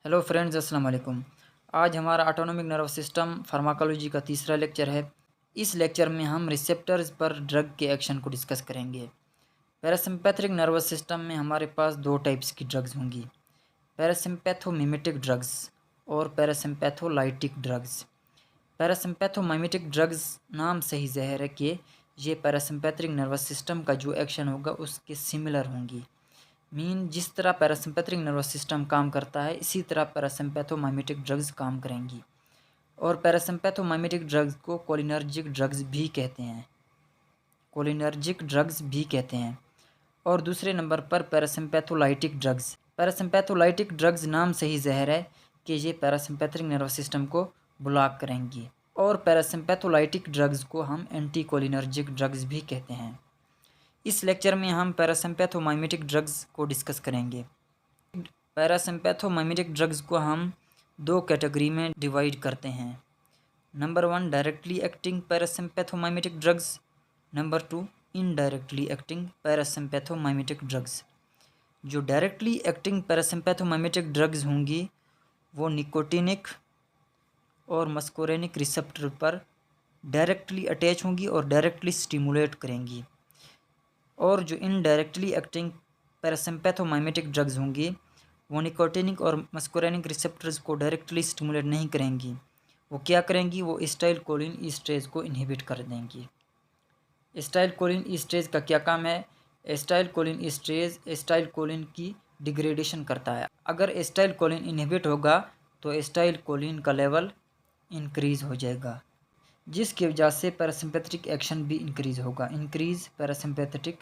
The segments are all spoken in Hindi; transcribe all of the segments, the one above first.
हेलो फ्रेंड्स, अस्सलाम वालेकुम। आज हमारा ऑटोनोमिक नर्वस सिस्टम फार्माकोलॉजी का तीसरा लेक्चर है। इस लेक्चर में हम रिसेप्टर्स पर ड्रग के एक्शन को डिस्कस करेंगे। पैरासिम्पैथिक नर्वस सिस्टम में हमारे पास दो टाइप्स की ड्रग्स होंगी, पैरासिम्पैथोमिमेटिक ड्रग्स और पैरासिम्पैथोलाइटिक ड्रग्स। पैरासिम्पैथोमिमेटिक ड्रग्स नाम से ही ज़ाहिर है कि ये पैरासिम्पैथिक नर्वस सिस्टम का जो एक्शन होगा उसके सिमिलर होंगी। जिस तरह पैरासिम्पैथिक नर्वस सिस्टम काम करता है इसी तरह पैरासिम्पैथोमिमेटिक ड्रग्स काम करेंगी। और पैरासिम्पैथोमिमेटिक ड्रग्स को कोलिनर्जिक ड्रग्स भी कहते हैं और दूसरे नंबर पर पैरासिम्पैथोलाइटिक ड्रग्स नाम से ही ज़ाहिर है कि ये पैरासिम्पैथिक नर्वस सिस्टम को ब्लॉक करेंगी। और पैरासिम्पैथोलाइटिक ड्रग्स को हम एंटी कोलिनर्जिक ड्रग्स भी कहते हैं। इस लेक्चर में हम पैरासिम्पैथोमिमेटिक ड्रग्स को डिस्कस करेंगे। पैरासिम्पैथोमिमेटिक ड्रग्स को हम दो कैटेगरी में डिवाइड करते हैं। Number 1 directly acting parasympathomimetic drugs, number 2 indirectly acting parasympathomimetic drugs. जो डायरेक्टली एक्टिंग पैरासिम्पैथोमिमेटिक ड्रग्स होंगी वो निकोटिनिक और मस्कोरेनिक रिसेप्टर पर डायरेक्टली अटैच होंगी और डायरेक्टली स्टिमुलेट करेंगी। और जो इनडायरेक्टली एक्टिंग पैरासिम्पैथोमिमेटिक ड्रग्स होंगी वो निकोटिनिक और मस्कोरेनिक रिसेप्टर्स को डायरेक्टली स्टिमुलेट नहीं करेंगी। वो क्या करेंगी, वो एसिटाइलकोलिन ईस्ट्रेज को इनहिबिट कर देंगी। एसिटाइलकोलिन ईस्ट्रेज का क्या काम है? एसिटाइलकोलिन ईस्ट्रेज एसिटाइलकोलिन की डिग्रेडेशन करता है। अगर एसिटाइलकोलिन इनहिबिट होगा तो एसिटाइलकोलिन का लेवल इंक्रीज हो जाएगा, जिसकी वजह से पैरासिम्पैथेटिक एक्शन भी इंक्रीज होगा। Increase parasympathetic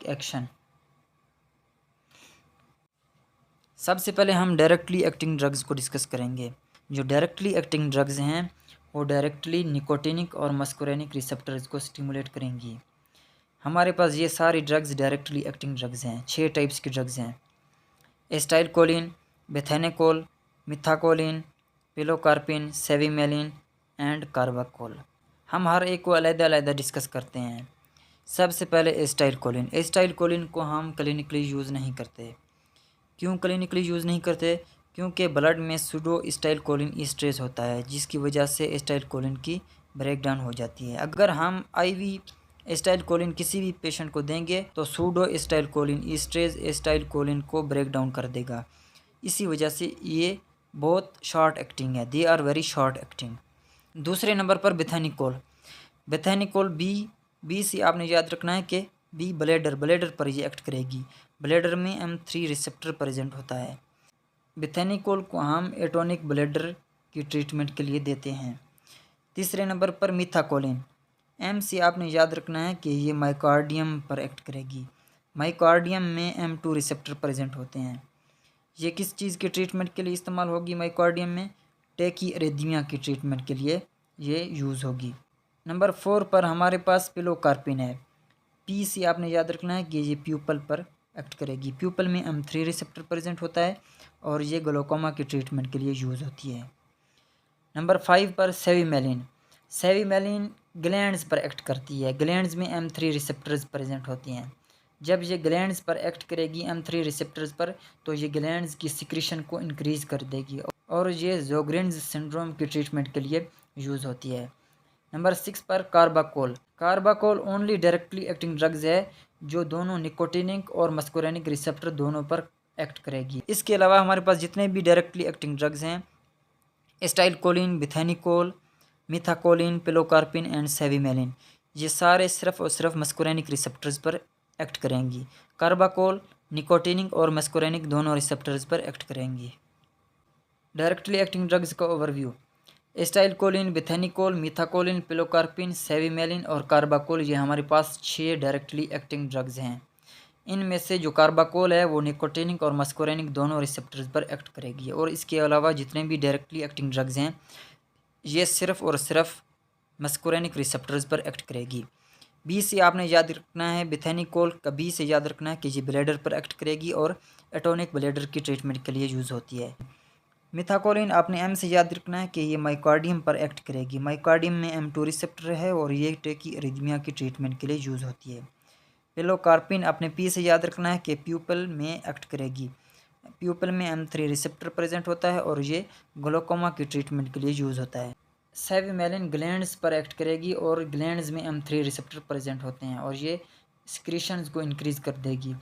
action. सबसे पहले हम डायरेक्टली एक्टिंग ड्रग्स को डिस्कस करेंगे। जो डायरेक्टली एक्टिंग ड्रग्स हैं वो डायरेक्टली निकोटिनिक और मस्कोरेनिक रिसेप्टर्स को स्टिमुलेट करेंगी। हमारे पास ये सारी ड्रग्स डायरेक्टली एक्टिंग ड्रग्स हैं। 6 टाइप्स की ड्रग्स हैं: एसिटाइलकोलिन, बेथेनेकोल, मिथाकोलिन, पिलोकार्पिन, सेविमेलिन एंड कार्बाकोल। हम हर एक को अलग-अलग डिस्कस करते हैं। सबसे पहले एसिटाइलकोलिन को हम क्लिनिकली यूज़ नहीं करते। क्यों क्लिनिकली यूज़ नहीं करते? क्योंकि ब्लड में सूडो एसिटाइलकोलिन ईस्ट्रेज होता है, जिसकी वजह से एसिटाइलकोलिन की ब्रेकडाउन हो जाती है। अगर हम आईवी एसिटाइलकोलिन किसी भी पेशेंट को देंगे तो सूडो एसिटाइलकोलिन ईस्ट्रेज एसिटाइलकोलिन को ब्रेक डाउन कर देगा। इसी वजह से ये बहुत शॉर्ट एक्टिंग है, they are very short acting. दूसरे नंबर पर बेथेनिकोल बी से आपने याद रखना है कि बी ब्लेडर पर ये एक्ट करेगी। ब्लेडर में M3 रिसेप्टर प्रेजेंट होता है। बेथेनिकोल को हम एटोनिक ब्लेडर की ट्रीटमेंट के लिए देते हैं। तीसरे नंबर पर मिथाकोलिन, M से आपने याद रखना है कि ये माइकार्डियम पर एक्ट करेगी। माइकार्डियम में M2 रिसेप्टर प्रेजेंट होते हैं। ये किस चीज़ के ट्रीटमेंट के लिए इस्तेमाल होगी? माइकार्डियम में टैकीअरिथमिया की ट्रीटमेंट के लिए ये यूज़ होगी। नंबर 4 पर हमारे पास पिलोकार्पिन है। पी से आपने याद रखना है कि ये प्यूपल पर एक्ट करेगी। प्यूपल में M3 रिसेप्टर प्रेजेंट होता है और ये ग्लोकोमा की ट्रीटमेंट के लिए यूज़ होती है। नंबर 5 पर सेविमेलिन ग्लैंड्स पर एक्ट करती है। ग्लैंड्स में M3 रिसेप्टर्स प्रेजेंट होती हैं। जब ये ग्लैंड्स पर एक्ट करेगी M3 रिसेप्टर्स पर तो ये ग्लैंड्स की सिक्रीशन को इंक्रीज़ कर देगी और ये ज़ोग्रेन्स सिंड्रोम की ट्रीटमेंट के लिए यूज़ होती है। नंबर 6 पर carbachol only directly acting drugs है जो दोनों निकोटिनिक और मस्कोरेनिक रिसेप्टर दोनों पर एक्ट करेगी। इसके अलावा हमारे पास जितने भी डायरेक्टली एक्टिंग ड्रग्स हैं एसिटाइलकोलिन, बेथेनिकोल, मिथाकोलिन, पिलोकार्पिन एंड सेविमेलिन, ये सारे सिर्फ और सिर्फ मस्कोरेनिक रिसेप्टर्स पर एक्ट करेंगी। कार्बाकोल निकोटिनिक और मस्कोरेनिक दोनों रिसेप्टर्स पर एक्ट करेंगी। डायरेक्टली एक्टिंग ड्रग्स का ओवरव्यू: एसिटाइलकोलिन, बेथेनिकोल, मिथाकोलिन, पिलोकार्पिन, सेविमेलिन और कार्बाकोल, ये हमारे पास 6 डायरेक्टली एक्टिंग ड्रग्स हैं। इनमें से जो कार्बाकोल है वो निकोटिनिक और मस्कोरेनिक दोनों रिसेप्टर्स पर एक्ट करेगी और इसके अलावा जितने भी डायरेक्टली एक्टिंग ड्रग्स हैं ये सिर्फ और सिर्फ मस्कोरेनिक रिसेप्टर्स पर एक्ट करेगी। बी से आपने याद रखना है, बेथेनिकोल का बी से याद रखना है कि ये ब्लेडर पर एक्ट करेगी और एटोनिक ब्लेडर की ट्रीटमेंट के लिए यूज़ होती है। मिथाकोलिन आपने एम से याद रखना है कि ये माइकार्डियम पर एक्ट करेगी। माइकार्डियम में M2 रिसेप्टर है और ये टैकी अरिथमिया की ट्रीटमेंट के लिए यूज़ होती है। पिलोकार्पिन आपने पी से याद रखना है कि प्यूपल में एक्ट करेगी। प्यूपल में M3 रिसेप्टर प्रेजेंट होता है और ये ग्लोकोमा की ट्रीटमेंट के लिए यूज़ होता है। सेविमेलिन ग्लैंड्स पर एक्ट करेगी और ग्लैंड्स में M3 रिसेप्टर प्रेजेंट होते हैं और ये सिक्रीशंस को इंक्रीज़ कर देगी।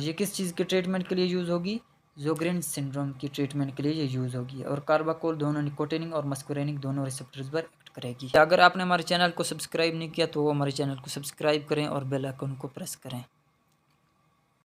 ये किस चीज़ के ट्रीटमेंट के लिए यूज़ होगी? ज़ोग्रेन्स सिंड्रोम की ट्रीटमेंट के लिए ये यूज़ होगी। और कार्बाकोल दोनों निकोटिनिक और मस्कुरेनिक दोनों रिसेप्टर्स पर एक्ट करेगी। अगर आपने हमारे चैनल को सब्सक्राइब नहीं किया तो वो हमारे चैनल को सब्सक्राइब करें और बेल आइकन को प्रेस करें।